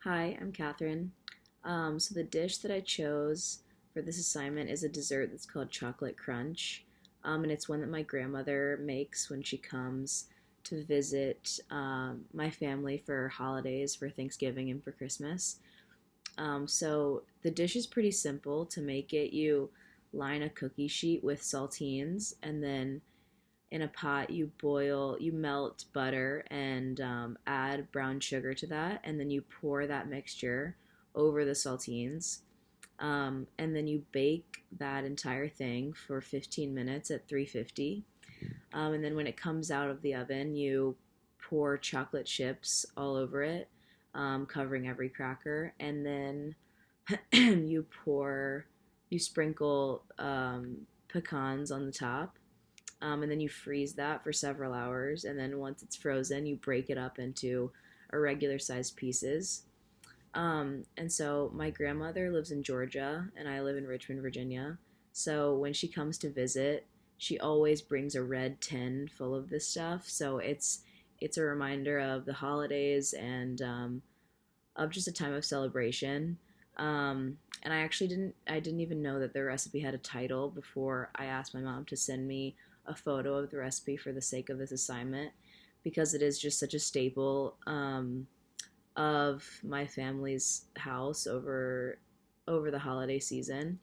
Hi, I'm Catherine. So the dish that I chose for this assignment is a dessert that's called chocolate crunch, and it's one that my grandmother makes when she comes to visit my family for holidays, for Thanksgiving and for Christmas. So the dish is pretty simple to make it. You line a cookie sheet with saltines, and then in a pot you melt butter and add brown sugar to that, and then you pour that mixture over the saltines. And then you bake that entire thing for 15 minutes at 350. And then when it comes out of the oven, you pour chocolate chips all over it, covering every cracker. And then you sprinkle pecans on the top, and then you freeze that for several hours. And then once it's frozen, you break it up into irregular sized pieces. And so my grandmother lives in Georgia, and I live in Richmond, Virginia. So when she comes to visit, she always brings a red tin full of this stuff. So it's a reminder of the holidays and of just a time of celebration. And I didn't even know that the recipe had a title before I asked my mom to send me a photo of the recipe for the sake of this assignment, because it is just such a staple of my family's house over the holiday season.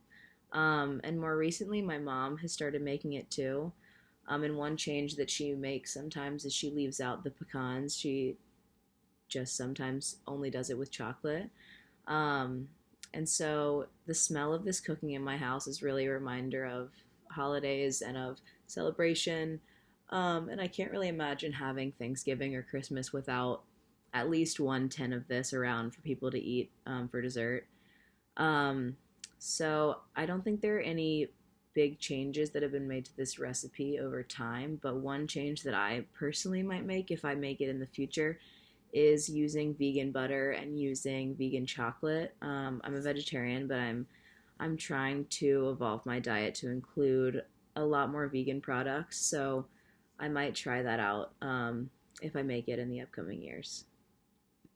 And more recently, my mom has started making it too. And one change that she makes sometimes is she leaves out the pecans. She just sometimes only does it with chocolate. Um, and so the smell of this cooking in my house is really a reminder of holidays and of celebration. And I can't really imagine having Thanksgiving or Christmas without at least one tin of this around for people to eat for dessert. Um, so I don't think there are any big changes that have been made to this recipe over time, but one change that I personally might make if I make it in the future is using vegan butter and using vegan chocolate. I'm a vegetarian, but I'm trying to evolve my diet to include a lot more vegan products. So I might try that out if I make it in the upcoming years.